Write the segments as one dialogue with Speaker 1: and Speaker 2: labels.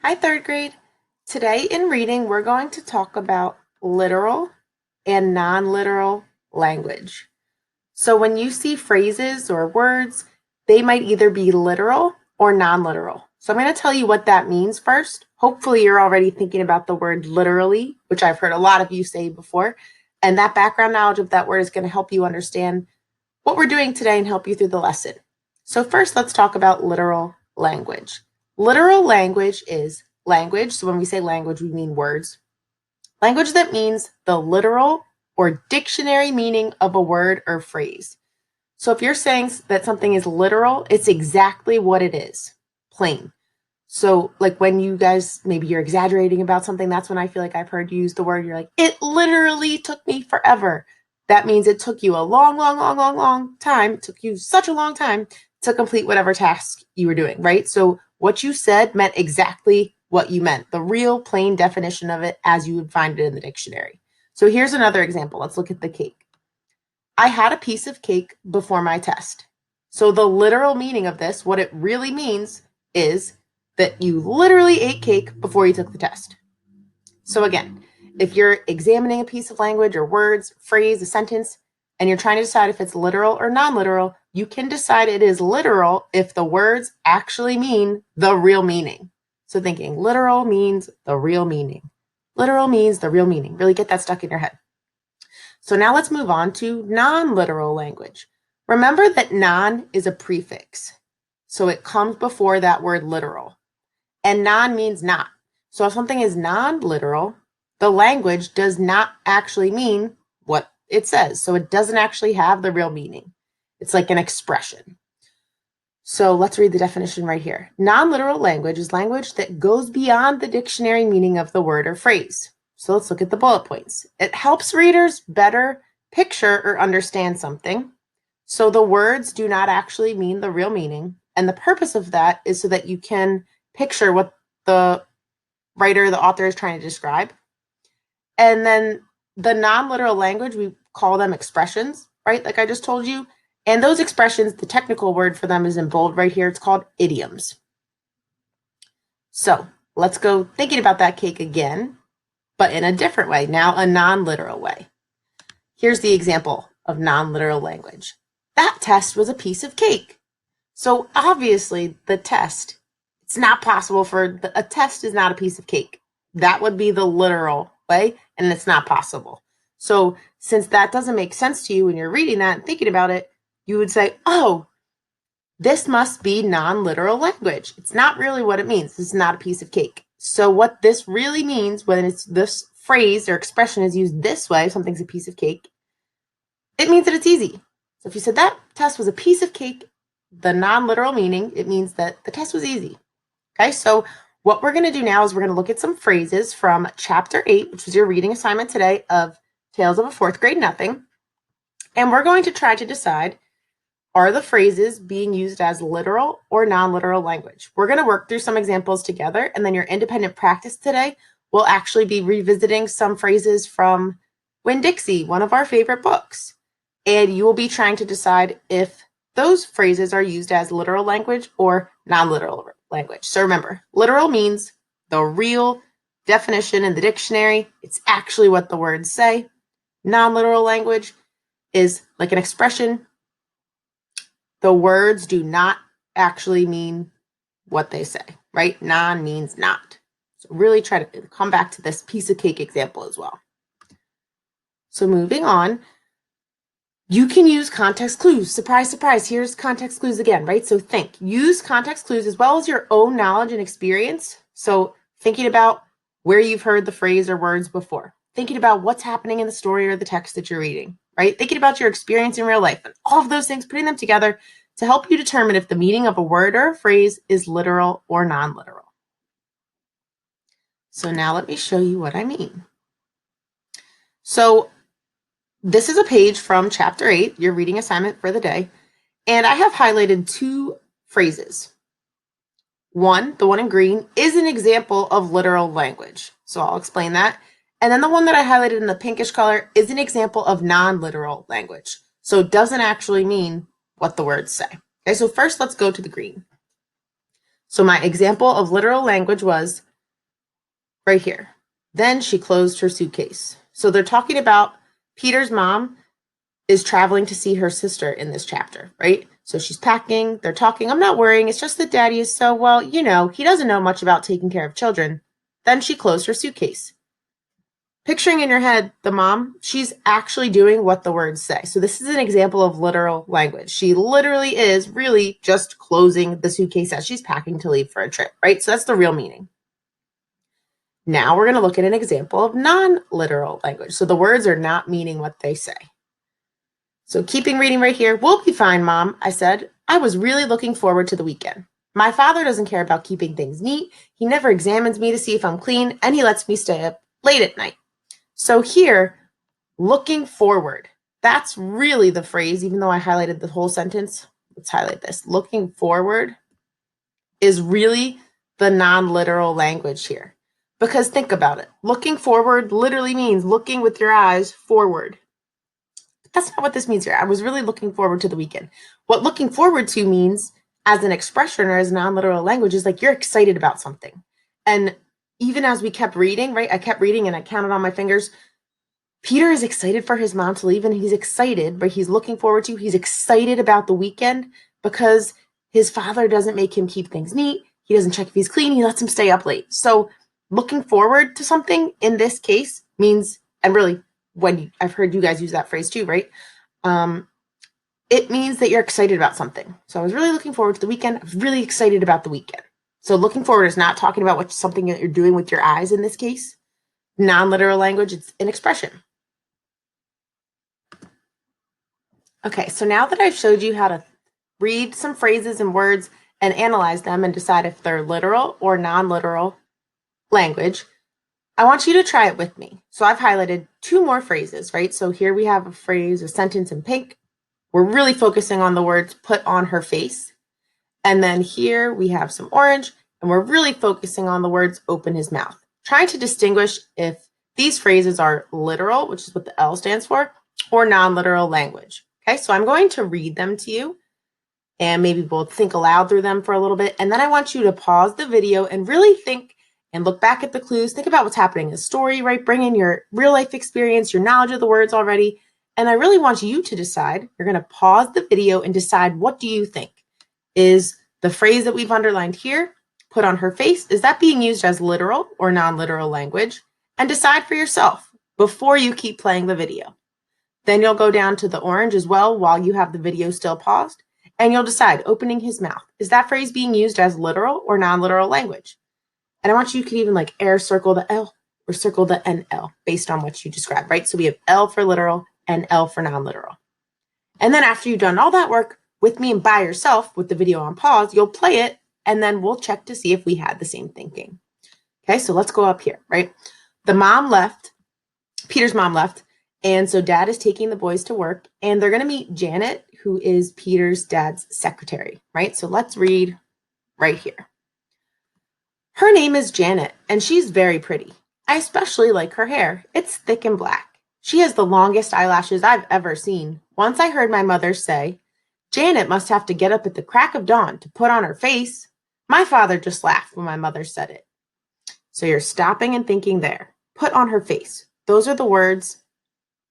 Speaker 1: Hi, third grade. Today in reading, we're going to talk about literal and non-literal language. So when you see phrases or words, they might either be literal or non-literal. So I'm going to tell you what that means first. Hopefully you're already thinking about the word literally, which I've heard a lot of you say before. And that background knowledge of that word is going to help you understand what we're doing today and help you through the lesson. So first, let's talk about literal language. Literal language is language. So when we say language, we mean words. Language that means the literal or dictionary meaning of a word or phrase. So if you're saying that something is literal, it's exactly what it is, plain. So like when you guys, maybe you're exaggerating about something, that's when I feel like I've heard you use the word, you're like, it literally took me forever. That means it took you a long time. It took you such a long time to complete whatever task you were doing, right? So what you said meant exactly what you meant, the real plain definition of it as you would find it in the dictionary. So here's another example. Let's look at the cake. I had a piece of cake before my test. So the literal meaning of this, what it really means is that you literally ate cake before you took the test. So again, if you're examining a piece of language or words, phrase, a sentence, and you're trying to decide if it's literal or non-literal, you can decide it is literal if the words actually mean the real meaning. So thinking literal means the real meaning. Literal means the real meaning. Really get that stuck in your head. So now let's move on to non-literal language. Remember that non is a prefix. So it comes before that word literal. And non means not. So if something is non-literal, the language does not actually mean what it says. So it doesn't actually have the real meaning. It's like an expression. So let's read the definition right here. Non-literal language is language that goes beyond the dictionary meaning of the word or phrase. So let's look at the bullet points. It helps readers better picture or understand something. So the words do not actually mean the real meaning. And the purpose of that is so that you can picture what the writer, the author is trying to describe. And then the non-literal language, we call them expressions, right? Like I just told you. And those expressions, the technical word for them is in bold right here. It's called idioms. So let's go thinking about that cake again, but in a different way, now a non-literal way. Here's the example of non-literal language. That test was a piece of cake. So obviously the test, it's not possible for, a test is not a piece of cake. That would be the literal way, and it's not possible. So since that doesn't make sense to you when you're reading that and thinking about it, you would say, oh, this must be non-literal language. It's not really what it means. This is not a piece of cake. So what this really means when it's this phrase or expression is used this way, something's a piece of cake, it means that it's easy. So if you said that test was a piece of cake, the non-literal meaning, it means that the test was easy. Okay, so what we're going to do now is we're going to look at some phrases from chapter 8, which was your reading assignment today of Tales of a Fourth Grade Nothing. And we're going to try to decide, are the phrases being used as literal or non-literal language? We're going to work through some examples together, and then your independent practice today will actually be revisiting some phrases from Winn-Dixie, one of our favorite books. And you will be trying to decide if those phrases are used as literal language or non-literal language. So remember, literal means the real definition in the dictionary. It's actually what the words say. Non-literal language is like an expression. The words do not actually mean what they say, right? Non means not. So really try to come back to this piece of cake example as well. So moving on, you can use context clues. Surprise, surprise, here's context clues again, right? So use context clues as well as your own knowledge and experience. So thinking about where you've heard the phrase or words before, thinking about what's happening in the story or the text that you're reading, right? Thinking about your experience in real life and all of those things, putting them together to help you determine if the meaning of a word or a phrase is literal or non-literal. So now let me show you what I mean. So this is a page from chapter 8, your reading assignment for the day, and I have highlighted two phrases. One, the one in green, is an example of literal language. So I'll explain that. And then the one that I highlighted in the pinkish color is an example of non-literal language. So it doesn't actually mean what the words say. Okay, so first let's go to the green. So my example of literal language was, right here. Then she closed her suitcase. So they're talking about Peter's mom is traveling to see her sister in this chapter, right? So she's packing, they're talking. I'm not worrying. It's just that daddy is so, well, he doesn't know much about taking care of children. Then she closed her suitcase. Picturing in your head the mom, she's actually doing what the words say. So this is an example of literal language. She literally is really just closing the suitcase as she's packing to leave for a trip, right? So that's the real meaning. Now we're going to look at an example of non-literal language. So the words are not meaning what they say. So keeping reading right here. We'll be fine, Mom, I said. I was really looking forward to the weekend. My father doesn't care about keeping things neat. He never examines me to see if I'm clean, and he lets me stay up late at night. So here, looking forward, that's really the phrase, even though I highlighted the whole sentence. Let's highlight this. Looking forward is really the non-literal language here. Because think about it. Looking forward literally means looking with your eyes forward. But that's not what this means here. I was really looking forward to the weekend. What looking forward to means as an expression or as non-literal language is like you're excited about something. And even as we kept reading, right? I kept reading and I counted on my fingers. Peter is excited for his mom to leave, and he's excited, but he's looking forward to, he's excited about the weekend because his father doesn't make him keep things neat. He doesn't check if he's clean. He lets him stay up late. So looking forward to something in this case means, and really when I've heard you guys use that phrase too, right? It means that you're excited about something. So I was really looking forward to the weekend. I was really excited about the weekend. So looking forward is not talking about something that you're doing with your eyes in this case. Non-literal language, it's an expression. Okay, so now that I've showed you how to read some phrases and words and analyze them and decide if they're literal or non-literal language, I want you to try it with me. So I've highlighted 2 more phrases, right? So here we have a phrase, a sentence in pink. We're really focusing on the words put on her face. And then here we have some orange, and we're really focusing on the words open his mouth. Trying to distinguish if these phrases are literal, which is what the L stands for, or non-literal language. Okay, so I'm going to read them to you and maybe we'll think aloud through them for a little bit. And then I want you to pause the video and really think and look back at the clues. Think about what's happening in the story, right? Bring in your real life experience, your knowledge of the words already. And I really want you to decide, you're going to pause the video and decide, what do you think? Is the phrase that we've underlined here, put on her face, is that being used as literal or non-literal language? And decide for yourself before you keep playing the video. Then you'll go down to the orange as well while you have the video still paused, and you'll decide, opening his mouth, is that phrase being used as literal or non-literal language? And I want you can even like air circle the L or circle the NL based on what you described, right? So we have L for literal and L for non-literal. And then after you've done all that work with me and by yourself with the video on pause, you'll play it and then we'll check to see if we had the same thinking. Okay, so let's go up here, right? The mom left, Peter's mom left, and so dad is taking the boys to work and they're going to meet Janet, who is Peter's dad's secretary, right? So let's read right here. Her name is Janet and she's very pretty. I especially like her hair. It's thick and black. She has the longest eyelashes I've ever seen. Once I heard my mother say, Janet must have to get up at the crack of dawn to put on her face. My father just laughed when my mother said it. So you're stopping and thinking there. Put on her face. Those are the words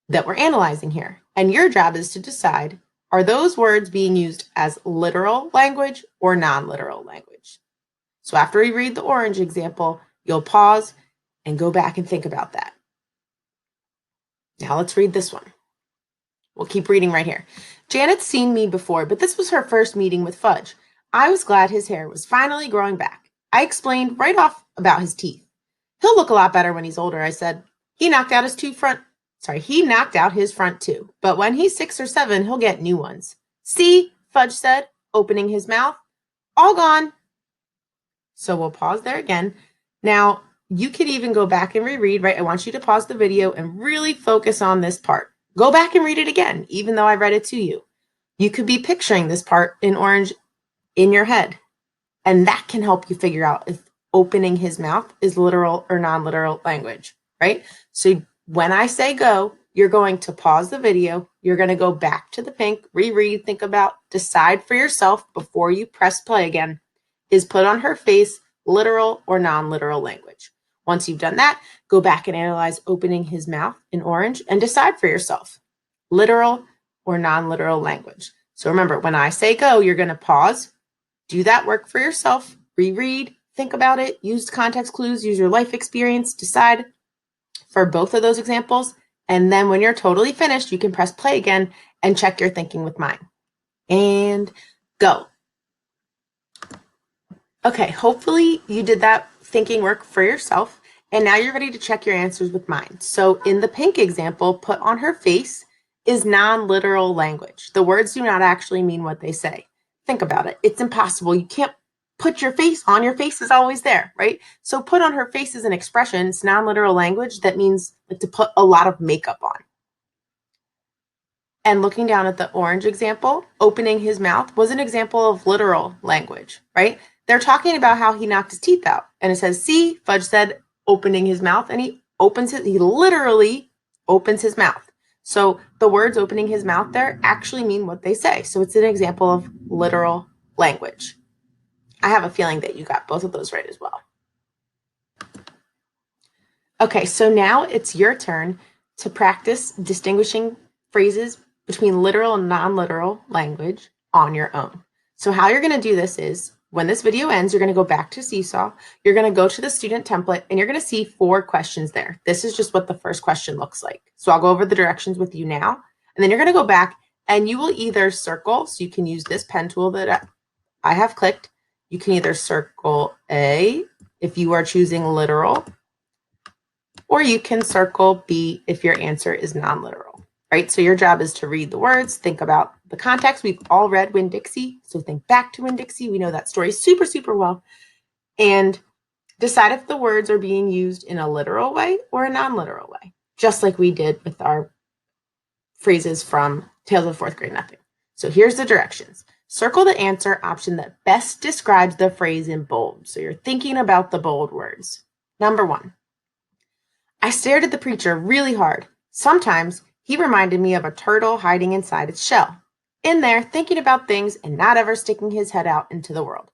Speaker 1: that we're analyzing here. And your job is to decide, are those words being used as literal language or non-literal language? So after we read the orange example, you'll pause and go back and think about that. Now let's read this one. We'll keep reading right here. Janet's seen me before, but this was her first meeting with Fudge. I was glad his hair was finally growing back. I explained right off about his teeth. He'll look a lot better when he's older, I said. He knocked out his front too, but when he's 6 or 7, he'll get new ones. See, Fudge said, opening his mouth. All gone. So we'll pause there again. Now, you can even go back and reread, right? I want you to pause the video and really focus on this part. Go back and read it again, even though I read it to you. You could be picturing this part in orange in your head, and that can help you figure out if opening his mouth is literal or non-literal language, right? So when I say go, you're going to pause the video. You're going to go back to the pink, reread, think about, decide for yourself before you press play again. Is put on her face literal or non-literal language? Once you've done that, go back and analyze opening his mouth in orange and decide for yourself, literal or non-literal language. So remember, when I say go, you're going to pause, do that work for yourself, reread, think about it, use context clues, use your life experience, decide for both of those examples. And then when you're totally finished, you can press play again and check your thinking with mine. And go. Okay, hopefully you did that thinking work for yourself. And now you're ready to check your answers with mine. So in the pink example, put on her face is non-literal language. The words do not actually mean what they say. Think about it. It's impossible. You can't put your face on. Your face is always there, right? So put on her face is an expression. It's non-literal language. That means like to put a lot of makeup on. And looking down at the orange example, opening his mouth was an example of literal language, right? They're talking about how he knocked his teeth out. And it says, see, Fudge said, opening his mouth, and he literally opens his mouth. So the words opening his mouth there actually mean what they say. So it's an example of literal language. I have a feeling that you got both of those right as well. Okay, so now it's your turn to practice distinguishing phrases between literal and non-literal language on your own. So how you're going to do this is, when this video ends, you're going to go back to Seesaw, you're going to go to the student template, and you're going to see 4 questions there. This is just what the first question looks like. So I'll go over the directions with you now, and then you're going to go back, and you will either circle, so you can use this pen tool that I have clicked. You can either circle A if you are choosing literal, or you can circle B if your answer is non-literal, right? So your job is to read the words, think about the context. We've all read Winn-Dixie, so think back to Winn-Dixie. We know that story super, super well. And decide if the words are being used in a literal way or a non-literal way, just like we did with our phrases from Tales of Fourth Grade Nothing. So here's the directions. Circle the answer option that best describes the phrase in bold. So you're thinking about the bold words. Number 1. I stared at the preacher really hard. Sometimes he reminded me of a turtle hiding inside its shell, in there thinking about things and not ever sticking his head out into the world.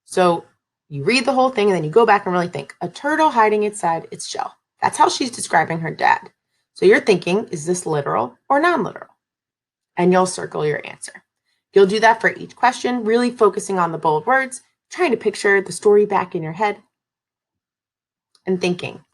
Speaker 1: So you read the whole thing and then you go back and really think, a turtle hiding inside its shell. That's how she's describing her dad. So you're thinking, is this literal or non-literal? And you'll circle your answer. You'll do that for each question, really focusing on the bold words, trying to picture the story back in your head and thinking,